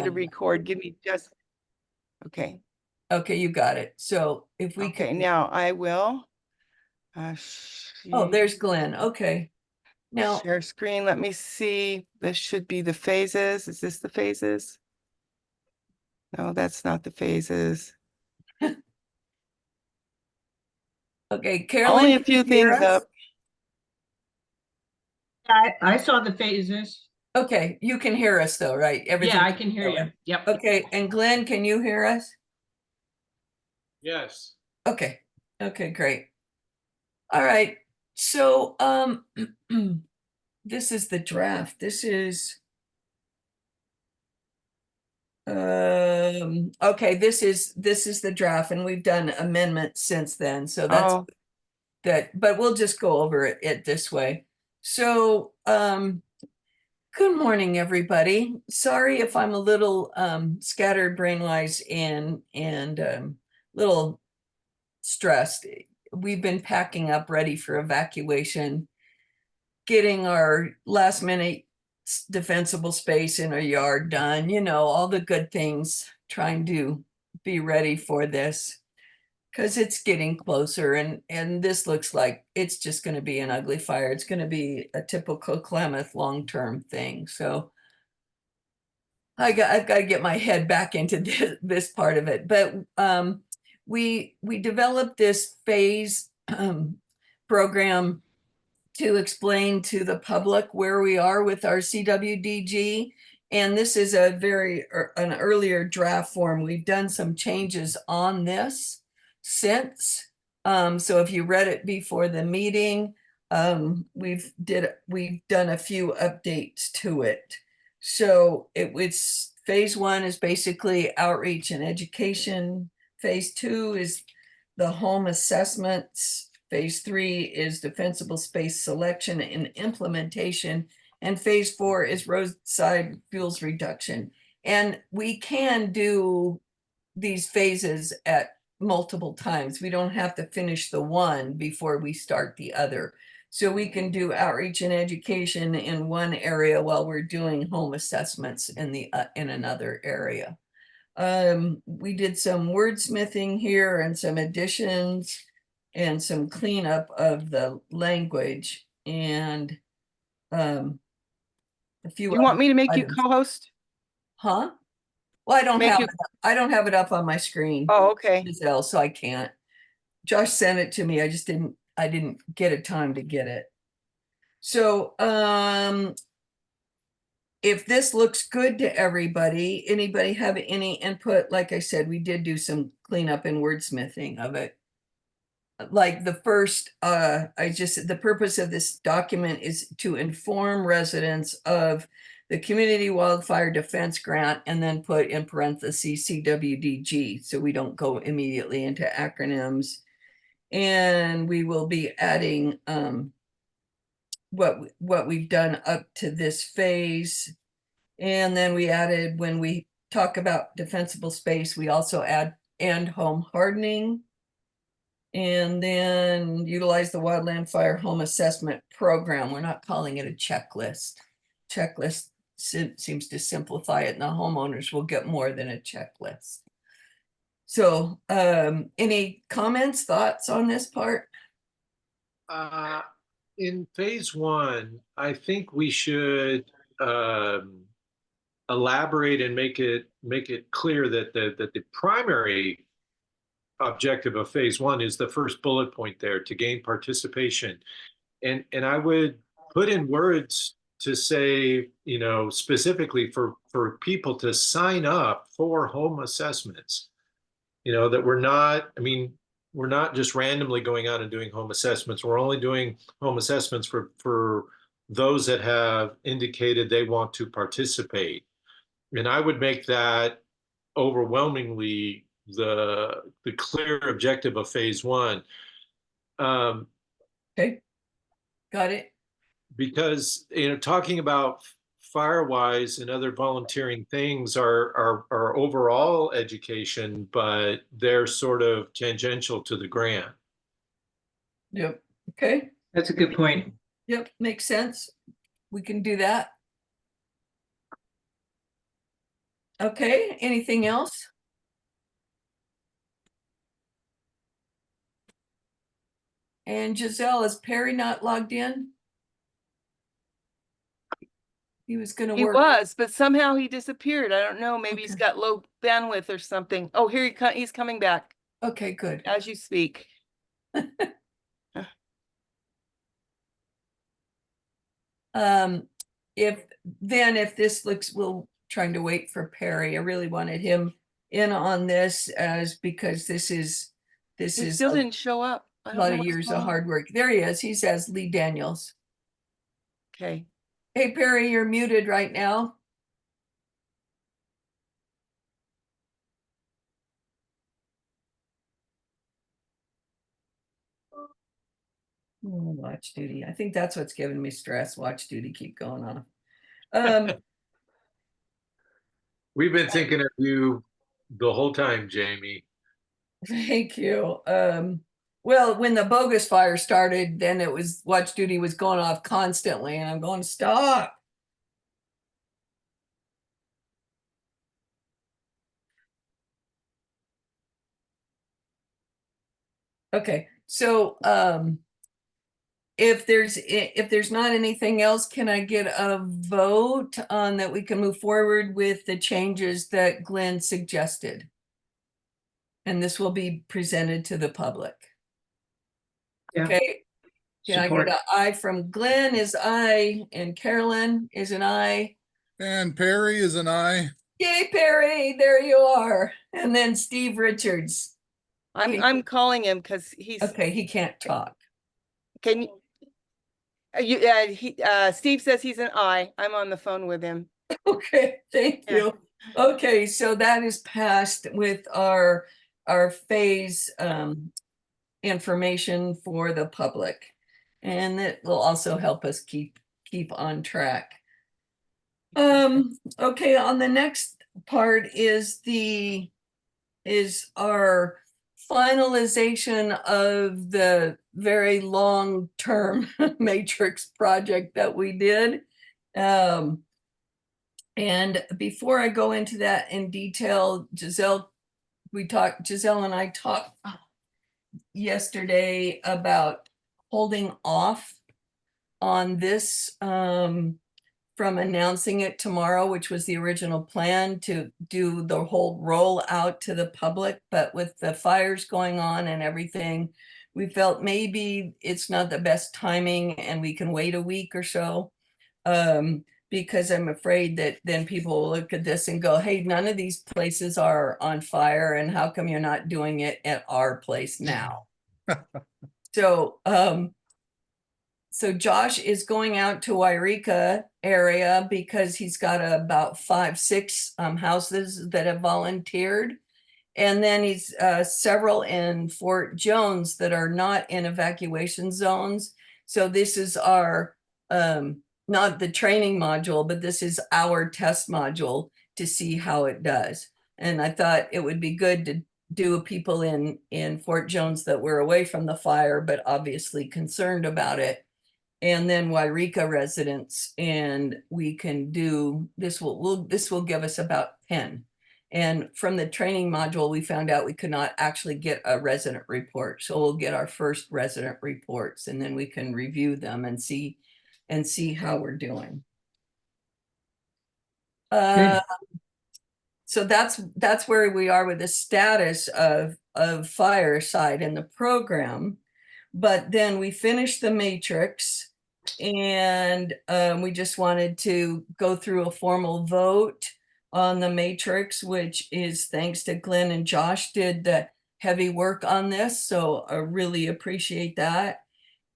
to record. Give me just, okay. Okay, you got it. So if we Okay, can, now I will oh, there's Glenn. Okay. Now, share screen. Let me see. This should be the phases. Is this the phases? No, that's not the phases. okay, Carolyn, Only a can few you hear things us? up. I saw the phases. Okay, you can hear us though, right? Yeah, Everything. I can hear you. Yep. Okay, and Glenn, can you hear us? Yes. Okay. Okay, great. All right. So, this is the draft. This is okay, this is the draft, and we've done amendments since then. So that's Oh, that, but we'll just go over it this way. So, good morning, everybody. Sorry if I'm a little scattered brain-wise and little stressed. We've been packing up ready for evacuation, getting our last minute defensible space in our yard done, you know, all the good things, trying to be ready for this because it's getting closer, and this looks like it's just going to be an ugly fire. It's going to be a typical Klamath long-term thing. So I've got to get my head back into this part of it. But we developed this phase program to explain to the public where we are with our CWDG. And this is an earlier draft form. We've done some changes on this since. So if you read it before the meeting, we've done a few updates to it. So it's phase 1 is basically outreach and education. Phase 2 is the home assessments. Phase 3 is defensible space selection and implementation. And phase 4 is roadside fuels reduction. And we can do these phases at multiple times. We don't have to finish the one before we start the other. So we can do outreach and education in one area while we're doing home assessments in another area. We did some wordsmithing here and some additions and some cleanup of the language and a few. do you want me to make you items. co-host? Huh? Well, Make you. I don't have it up on my screen, Oh, okay. Giselle, so I can't. Josh sent it to me. I didn't get a time to get it. So, if this looks good to everybody, anybody have any input? Like I said, we did do some cleanup and wordsmithing of it. Like the first, the purpose of this document is to inform residents of the Community Wildfire Defense Grant, and then put in parentheses CWDG, so we don't go immediately into acronyms. And we will be adding what we've done up to this phase. And then we added, when we talk about defensible space, we also add and home hardening. And then utilize the wildland fire home assessment program. We're not calling it a checklist. Checklist seems to simplify it, and the homeowners will get more than a checklist. So any comments, thoughts on this part? In phase 1, I think we should elaborate and make it clear that the primary objective of phase 1 is the first bullet point there, to gain participation. And I would put in words to say, you know, specifically for people to sign up for home assessments. You know, that we're not just randomly going out and doing home assessments. We're only doing home assessments for those that have indicated they want to participate. And I would make that overwhelmingly the clear objective of phase 1. Okay, got it. Because, you know, talking about Firewise and other volunteering things are overall education, but they're sort of tangential to the grant. Yep. Okay. That's a good point. Yep, makes sense. We can do that. Okay, anything else? And Giselle, is Perry not logged in? He was gonna He work. was, but somehow he disappeared. I don't know. Maybe he's Okay. got low bandwidth or something. Oh, here he's coming back Okay, good. as you speak. If this looks, we'll trying to wait for Perry. I really wanted him in on this because this He is still a didn't show up. I don't lot know of what's years going of on. hard work. There he is. He says Lee Daniels. Okay. Hey, Perry, you're muted right now. Watch duty. I think that's what's giving me stress. Watch duty keep going on. We've been thinking of you the whole time, Jamie. Thank you. Well, when the bogus fire started, then it was watch duty was going off constantly, and I'm going, stop. Okay, so if there's not anything else, can I get a vote on that we can move forward with the changes that Glenn suggested? And this will be presented to the public. Yeah. Okay. Can I Support. get an aye from Glenn is aye, and Carolyn is an aye. And Perry is an aye. Yay, Perry, there you are. And then Steve Richards. I'm calling him because he's Okay, he can't talk. can Steve says he's an I. I'm on the phone with him. Okay, thank Yeah. you. Okay, so that is passed with our phase information for the public. And it will also help us keep on track. Okay, on the next part is our finalization of the very long-term matrix project that we did. And before I go into that in detail, Giselle and I talked yesterday about holding off on this from announcing it tomorrow, which was the original plan to do the whole rollout to the public. But with the fires going on and everything, we felt maybe it's not the best timing and we can wait a week or so. Because I'm afraid that then people will look at this and go, hey, none of these places are on fire, and how come you're not doing it at our place now? So Josh is going out to Wairika area because he's got about 5-6 houses that have volunteered. And then he's several in Fort Jones that are not in evacuation zones. So this is our, not the training module, but this is our test module to see how it does. And I thought it would be good to do people in Fort Jones that were away from the fire, but obviously concerned about it. And then Wairika residents, and we can do this will give us about 10. And from the training module, we found out we could not actually get a resident report. So we'll get our first resident reports, and then we can review them and see how we're doing. So that's where we are with the status of Fireside in the program. But then we finished the matrix, and we just wanted to go through a formal vote on the matrix, which is thanks to Glenn and Josh did the heavy work on this. So I really appreciate that.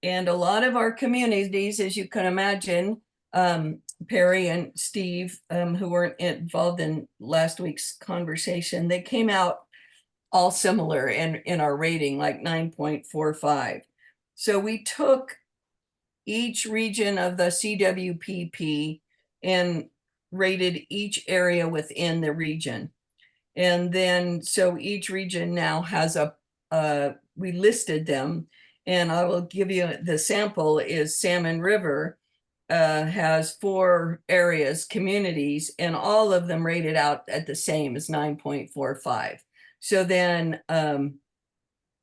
And a lot of our communities, as you can imagine, Perry and Steve, who weren't involved in last week's conversation, they came out all similar in our rating, like 9.45. So we took each region of the CWPP and rated each area within the region. And then, so each region now has we listed them, and I will give you the sample is Salmon River. has 4 areas, communities, and all of them rated out at the same as 9.45. So then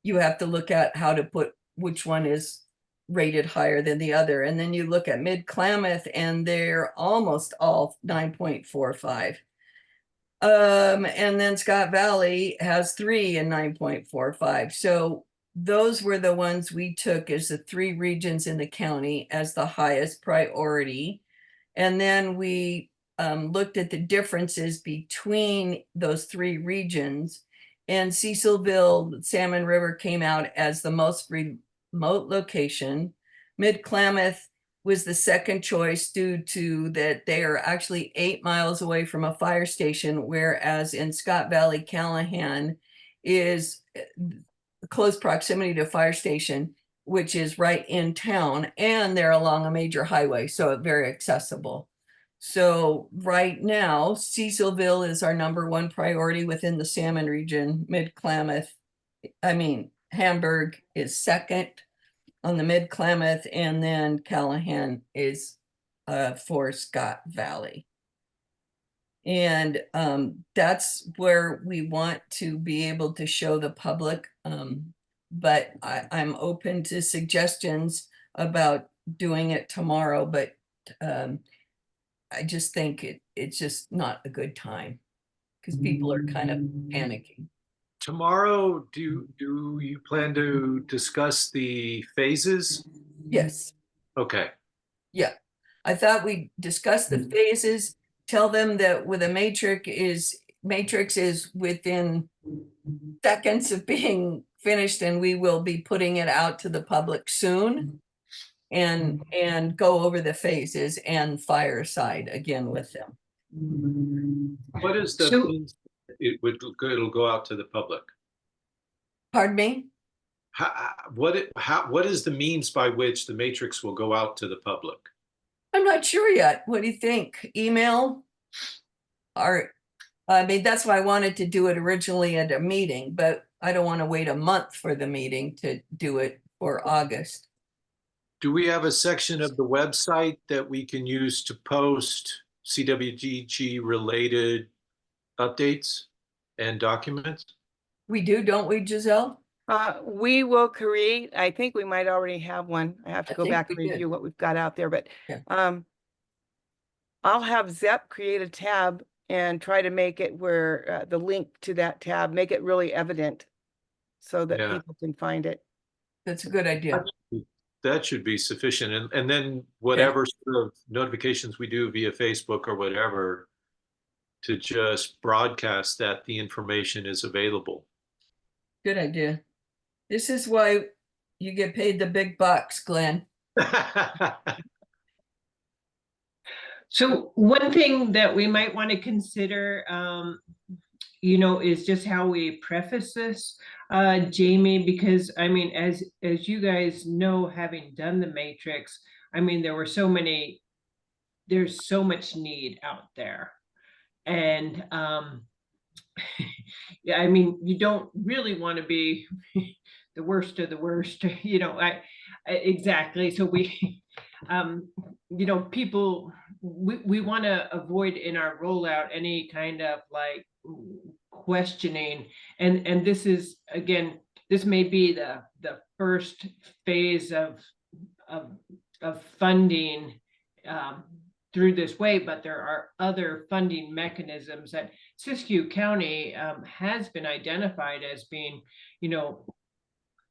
you have to look at how to put which one is rated higher than the other. And then you look at Mid-Klamath and they're almost all 9.45. And then Scott Valley has 3 and 9.45. So those were the ones we took as the 3 regions in the county as the highest priority. And then we looked at the differences between those 3 regions. And Cecilville, Salmon River came out as the most remote location. Mid-Klamath was the second choice due to that they are actually 8 miles away from a fire station, whereas in Scott Valley, Callahan is close proximity to a fire station, which is right in town, and they're along a major highway, so very accessible. So right now, Cecilville is our #1 priority within the Salmon region. Hamburg is second on the Mid-Klamath, and then Callahan is for Scott Valley. And that's where we want to be able to show the public. But I'm open to suggestions about doing it tomorrow, but I just think it's just not a good time because people are kind of panicking. Tomorrow, do you plan to discuss the phases? Yes. Okay, Yeah, I thought we discussed the phases, tell them that with a matrix is within seconds of being finished, and we will be putting it out to the public soon. And go over the phases and fireside again with them. what is the So- means it'll go out to the public? Pardon me? What is the means by which the matrix will go out to the public? I'm not sure yet. What do you think? Email? That's why I wanted to do it originally at a meeting, but I don't want to wait a month for the meeting to do it for August. Do we have a section of the website that we can use to post CWGG related updates and documents? We do, don't we, Giselle? We will create, I think we might already have one. I have to I go think back and we did. review what we've got out there, but Yeah. I'll have Zep create a tab and try to make it where the link to that tab, make it really evident so that Yeah. people can find it. That's a good idea. That should be sufficient. And then whatever sort of notifications we do via Facebook or whatever, to just broadcast that the information is available. Good idea. This is why you get paid the big bucks, Glenn. So one thing that we might want to consider, is just how we preface this, Jamie, because I mean, as you guys know, having done the Matrix, I mean, there's so much need out there. And yeah, I mean, you don't really want to be the worst of the worst, exactly. So we, people, we want to avoid in our rollout any kind of like questioning. And this is, again, this may be the first phase of funding through this way, but there are other funding mechanisms that Siskiyou County has been identified as being,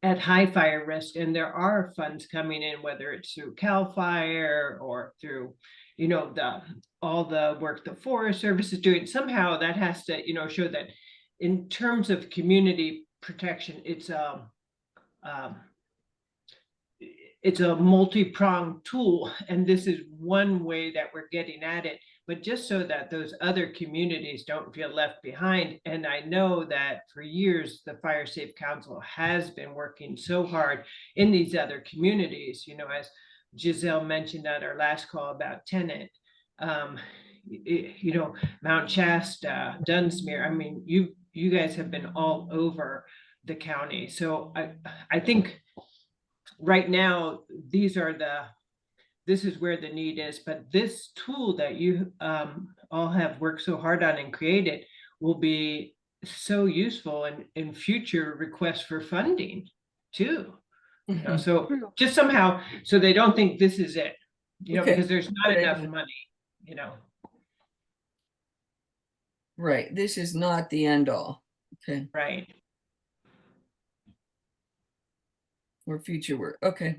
at high fire risk, and there are funds coming in, whether it's through CAL FIRE or through, all the work the Forest Service is doing. Somehow that has to, show that in terms of community protection, it's a multi-pronged tool, and this is one way that we're getting at it, but just so that those other communities don't feel left behind. And I know that for years, the Fire Safe Council has been working so hard in these other communities, as Giselle mentioned at our last call about Tennant, Mount Shasta, Dunsmuir. I mean, you guys have been all over the county. So I think right now, these are the this is where the need is, but this tool that you all have worked so hard on and created will be so useful in future requests for funding too. You know, Mhm. so just somehow, so they don't think this is it, you know, Okay, because there's not good enough idea. money, you know. Right, this is not the end all. Okay, Right. for future work. Okay.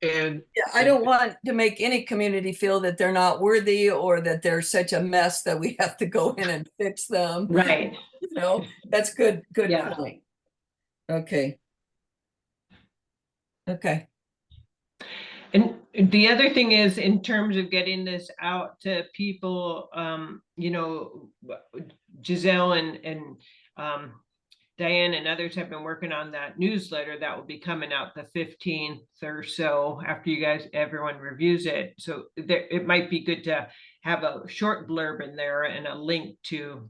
And Yeah, I don't want to make any community feel that they're not worthy or that they're such a mess that we have to go in and fix them. Right. You know, that's good Yeah. point. Okay. Okay. And the other thing is, in terms of getting this out to people, you know, Giselle and Diane and others have been working on that newsletter that will be coming out the 15th or so after you guys, everyone reviews it. So there, it might be good to have a short blurb in there and a link to,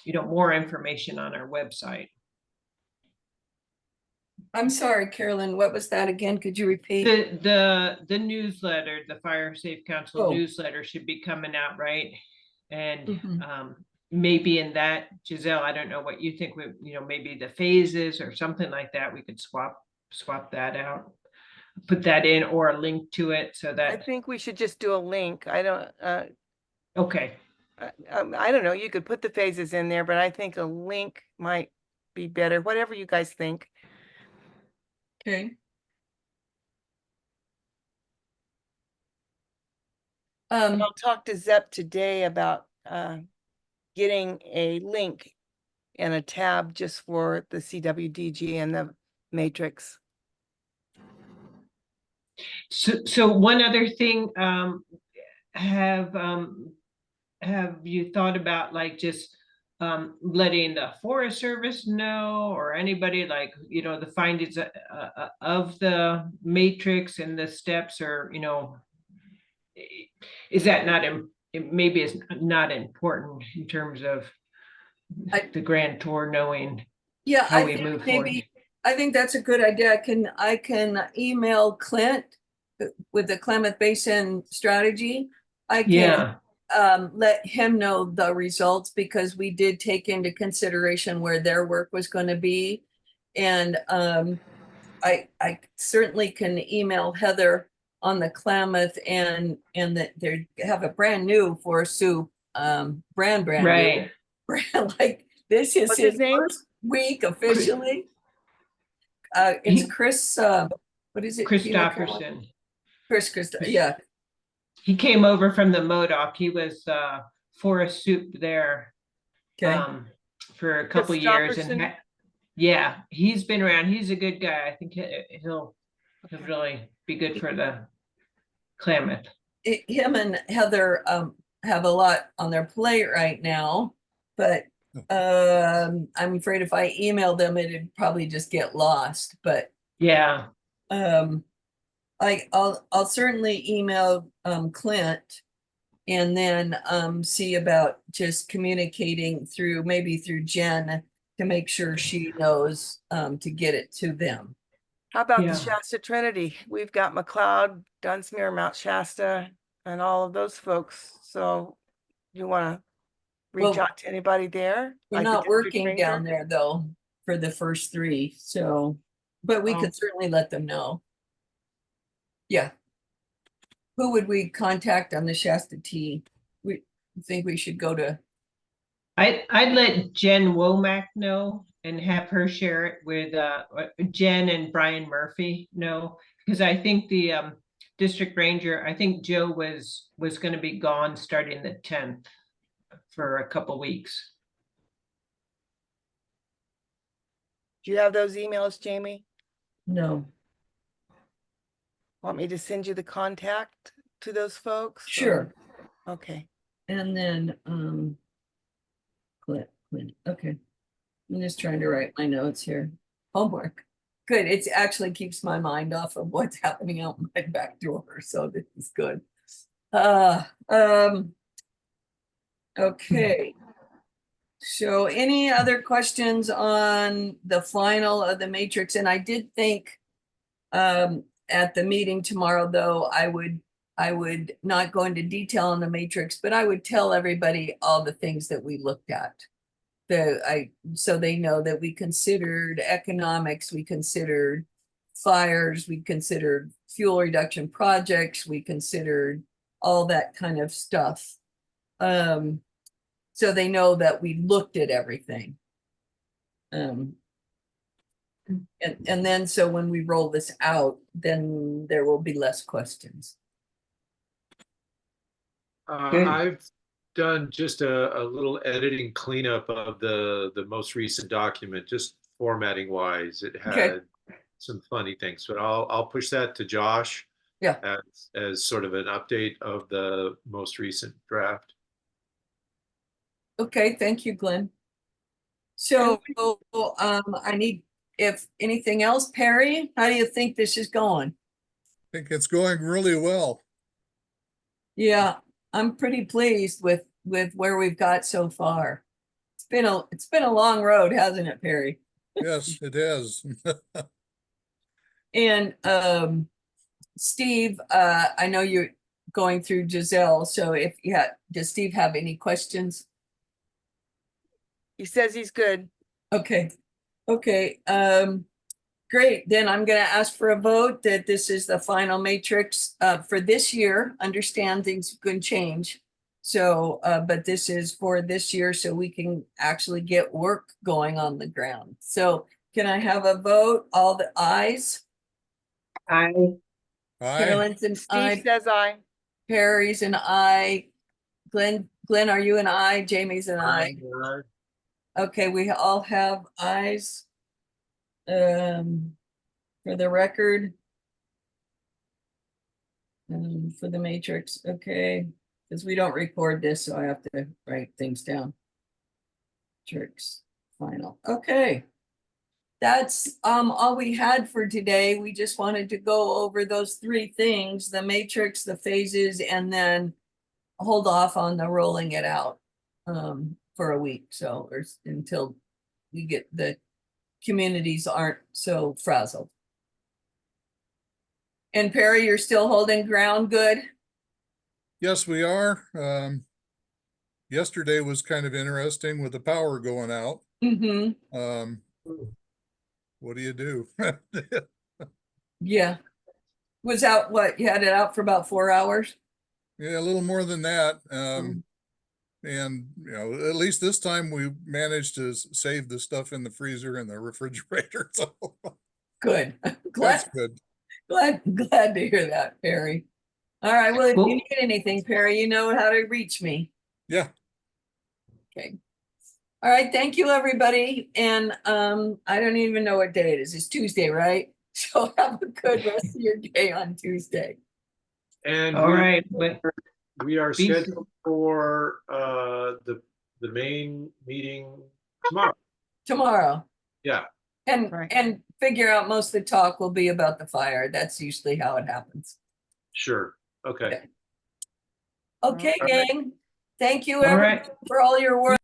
you know, more information on our website. I'm sorry, Carolyn, what was that again? Could you repeat? The newsletter, the Fire Safe Council Oh. newsletter should be coming out, right? And Mhm. maybe in that, Giselle, I don't know what you think, you know, maybe the phases or something like that, we could swap that out, put that in, or a link to it so I that, think we should just do a link. I don't, okay, I don't know, you could put the phases in there, but I think a link might be better, whatever you guys think. Okay. And I'll talk to Zep today about getting a link and a tab just for the CWDG and the matrix. so one other thing, have you thought about like just letting the Forest Service know, or anybody, like, you know, the findings of the matrix and the steps, or, you know, is that not, maybe it's not important in terms of the grand tour knowing Yeah, how I we think move forward? maybe, I think that's a good idea. I can email Clint with the Klamath Basin strategy. I can Yeah, let him know the results because we did take into consideration where their work was going to be. And I certainly can email Heather on the Klamath and that they have a brand new Forest Soup brand new right. brand. Like this is What's his his name? first week officially. It's Chris. What is it? Do you know, Caroline? Christopherson. Chris. Yeah. He came over from the Modoc. He was Forest Soup there Okay. for a couple years, and Christopherson? yeah, he's been around. He's a good guy. I think he'll really be good for the Klamath. Him and Heather have a lot on their plate right now, but I'm afraid if I email them, it'd probably just get lost. But Yeah, I'll certainly email Clint and then see about just communicating through maybe through Jen to make sure she knows to get it to them. How about the Yeah. Shasta Trinity? We've got McLeod, Dunsmuir, Mount Shasta, and all of those folks. So you want to reach Well, out to anybody there? we're Like the not district working ranger? down there though for the first three, so but we Oh. could certainly let them know. Yeah. Who would we contact on the Shasta T? We think we should go to, I'd let Jen Womack know and have her share it with Jen and Brian Murphy know, because I think the district ranger, I think Joe was going to be gone starting the 10th for a couple weeks. Do you have those emails, Jamie? no, Want me to send you the contact to those folks? or- sure. Okay. And then Clint, okay. I'm just trying to write my notes here. Homework. Good. It actually keeps my mind off of what's happening out my back door. So this is good. Okay. So any other questions on the final of the matrix? And I did think at the meeting tomorrow, though, I would not go into detail on the matrix, but I would tell everybody all the things that we looked at. So they know that we considered economics, we considered fires, we considered fuel reduction projects, we considered all that kind of stuff. So they know that we looked at everything. And then so when we roll this out, then there will be less questions. Good. I've done just a little editing cleanup of the most recent document, just formatting wise. It Okay. had some funny things, but I'll push that to Josh. Yeah. As sort of an update of the most recent draft. Okay, thank you, Glenn. So I need, if anything else, Perry, how do you think this is going? I think it's going really well. Yeah, I'm pretty pleased with where we've got so far. It's been a long road, hasn't it, Perry? Yes, it is. And Steve, I know you're going through Giselle, so does Steve have any questions? He says he's good. Okay, great. Then I'm gonna ask for a vote that this is the final matrix for this year. Understand things can change. So, but this is for this year, so we can actually get work going on the ground. So can I have a vote? All the ayes? I Aye. Carolyn's an Steve aye, says aye. Perry's an aye. Glenn, are you an aye? Jamie's an aye. Okay, we all have ayes. For the record. For the matrix, okay, because we don't record this, so I have to write things down. Matrix final, okay. That's all we had for today. We just wanted to go over those three things, the matrix, the phases, and then hold off on the rolling it out for a week, so or until we get the communities aren't so frazzled. And Perry, you're still holding ground good? Yes, we are. Yesterday was kind of interesting with the power going out. Mm-hmm. What do you do? Yeah. Was out what? You had it out for about 4 hours? Yeah, a little more than that. And you know, at least this time we managed to save the stuff in the freezer and the refrigerator. So Good. that's good. Glad to hear that, Perry. All right. Well, if you Cool. need anything, Perry, you know how to reach me. Yeah. Okay. All right. Thank you, everybody. And I don't even know what day it is. It's Tuesday, right? So have a good rest of your day on Tuesday. And all right, but we are Be- scheduled for the main meeting tomorrow. Tomorrow. Yeah. Right. And figure out most of the talk will be about the fire. That's usually how it happens. Sure. Okay. Okay, All right. gang. Thank you, All everyone, right. for all your work.